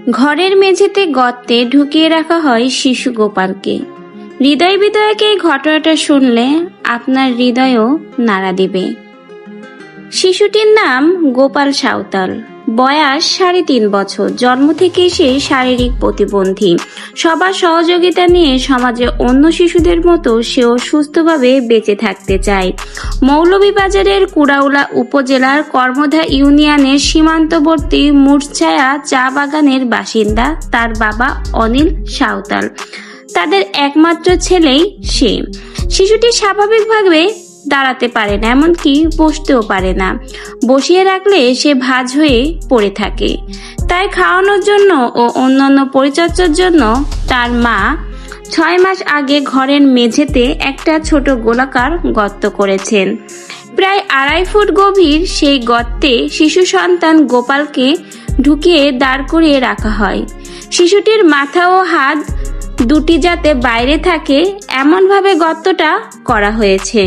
ঘরের মেঝেতে গর্তে ঢুকিয়ে রাখা হয় শিশু গোপালকে। হৃদয় বিদয়কে এই ঘটনাটা শুনলে আপনার হৃদয়ও নাড়া দিবে। শিশুটির নাম গোপাল সাঁওতাল। বয়স 3.5 বছর। জন্ম থেকে সে শারীরিক প্রতিবন্ধী। সবার সহযোগিতা নিয়ে সমাজে অন্য শিশুদের মতো সেও সুস্থভাবে বেঁচে থাকতে চায়। মৌলভীবাজারের কুড়াউলা উপজেলার কর্মধা ইউনিয়নের সীমান্তবর্তী মুরছায়া চা বাগানের বাসিন্দা তার বাবা অনিল সাঁওতাল। তাদের একমাত্র ছেলেই সে। শিশুটি স্বাভাবিকভাবে দাঁড়াতে পারে না, এমনকি বসতেও পারে না। বসিয়ে রাখলে সে ভাঁজ হয়ে পড়ে থাকে। তাই খাওয়ানোর জন্য ও অন্যান্য পরিচর্যার জন্য তার মা 6 মাস আগে ঘরের মেঝেতে একটা ছোট গোলাকার গর্ত করেছেন। প্রায় 2.5 ফুট গভীর সেই গর্তে শিশু সন্তান গোপালকে ঢুকিয়ে দাঁড় করিয়ে রাখা হয়। শিশুটির মাথা ও হাত দুটি যাতে বাইরে থাকে এমনভাবে গর্তটা করা হয়েছে।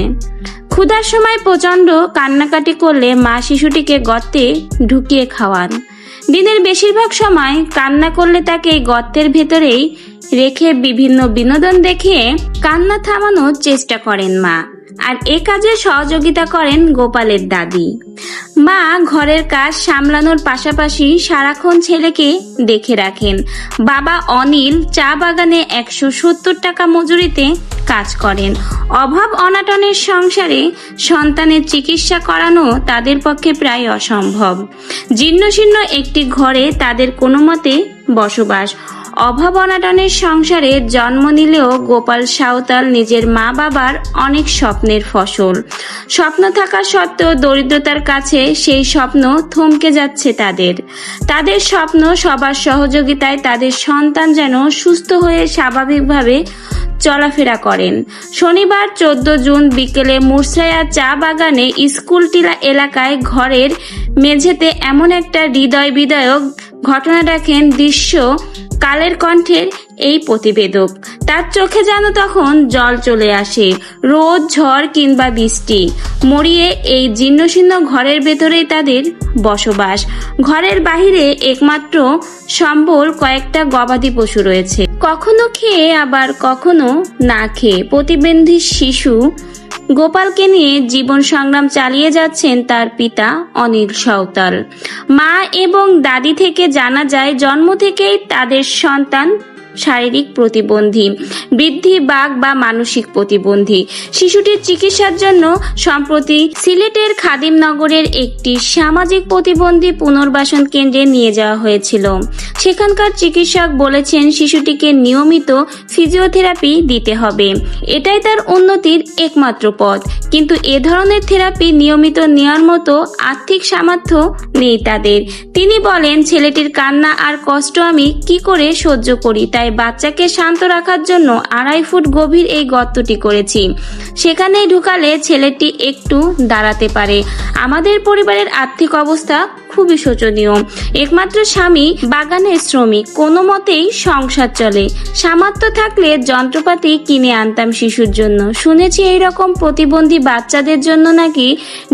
ক্ষুধার সময় প্রচণ্ড কান্নাকাটি করলে মা শিশুটিকে গর্তে ঢুকিয়ে খাওয়ান। দিনের বেশিরভাগ সময় কান্না করলে তাকে এই গর্তের ভেতরেই রেখে বিভিন্ন বিনোদন দেখিয়ে কান্না থামানোর চেষ্টা করেন মা। আর এ কাজে সহযোগিতা করেন গোপালের দাদি। মা ঘরের কাজ সামলানোর পাশাপাশি সারাক্ষণ ছেলেকে দেখে রাখেন। বাবা অনিল চা বাগানে 170 টাকা মজুরিতে কাজ করেন। অভাব অনাটনের সংসারে সন্তানের চিকিৎসা করানো তাদের পক্ষে প্রায় অসম্ভব। জীর্ণশীর্ণ একটি ঘরে তাদের কোনো মতে বসবাস। অভাব অনাটনের সংসারে জন্ম নিলেও গোপাল সাঁওতাল নিজের মা বাবার অনেক স্বপ্নের ফসল। স্বপ্ন থাকা সত্ত্বেও দরিদ্রতার কাছে সেই স্বপ্ন থমকে যাচ্ছে তাদের স্বপ্ন সবার সহযোগিতায় তাদের সন্তান যেন সুস্থ হয়ে স্বাভাবিকভাবে চলাফেরা করেন। শনিবার 14 জুন বিকেলে মুরছায়া চা বাগানে স্কুলটিলা এলাকায় ঘরের মেঝেতে এমন একটা হৃদয় বিদায়ক ঘটনা দেখেন দৃশ্য কালের কণ্ঠের এই প্রতিবেদক। তার চোখে যেন তখন জল চলে আসে। রোদ, ঝড় কিংবা বৃষ্টি মরিয়ে এই জীর্ণশীর্ণ ঘরের ভেতরেই তাদের বসবাস। ঘরের বাহিরে একমাত্র সম্বল কয়েকটা গবাদি পশু রয়েছে। কখনো খেয়ে আবার কখনো না খেয়ে প্রতিবন্ধী শিশু গোপালকে নিয়ে জীবন সংগ্রাম চালিয়ে যাচ্ছেন তার পিতা অনিল সাঁওতাল। মা এবং দাদি থেকে জানা যায় জন্ম থেকেই তাদের সন্তান শারীরিক প্রতিবন্ধী, বৃদ্ধি বাগ বা মানসিক প্রতিবন্ধী। শিশুটির চিকিৎসার জন্য সম্প্রতি সিলেটের খাদিমনগরের একটি সামাজিক প্রতিবন্ধী পুনর্বাসন কেন্দ্রে নিয়ে যাওয়া হয়েছিল। সেখানকার চিকিৎসক বলেছেন শিশুটিকে নিয়মিত ফিজিওথেরাপি দিতে হবে। এটাই তার উন্নতির একমাত্র পথ। কিন্তু এ ধরনের থেরাপি নিয়মিত নেওয়ার মতো আর্থিক সামর্থ্য নেই তাদের। তিনি বলেন, ছেলেটির কান্না আর কষ্ট আমি কি করে সহ্য করি, তাই বাচ্চাকে শান্ত রাখার জন্য 2.5 ফুট গভীর এই গর্তটি করেছি। সেখানেই ঢুকালে ছেলেটি একটু দাঁড়াতে পারে। আমাদের পরিবারের আর্থিক অবস্থা খুবই শোচনীয়। একমাত্র স্বামী বাগানের শ্রমিক, কোনো মতেই সংসার চলে। সামর্থ্য থাকলে যন্ত্রপাতি কিনে আনতাম শিশুর জন্য। শুনেছি এইরকম প্রতিবন্ধী বাচ্চাদের জন্য নাকি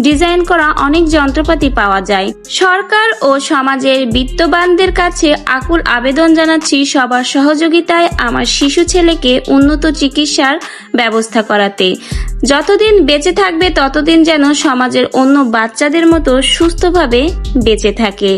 ডিজাইন করা অনেক যন্ত্রপাতি পাওয়া যায়। সরকার ও সমাজের বিত্তবানদের কাছে আকুল আবেদন জানাচ্ছি সবার সহযোগিতায় আমার শিশু ছেলেকে উন্নত চিকিৎসার ব্যবস্থা করাতে। যতদিন বেঁচে থাকবে ততদিন যেন সমাজের অন্য বাচ্চাদের মতো সুস্থভাবে বেঁচে থাকে।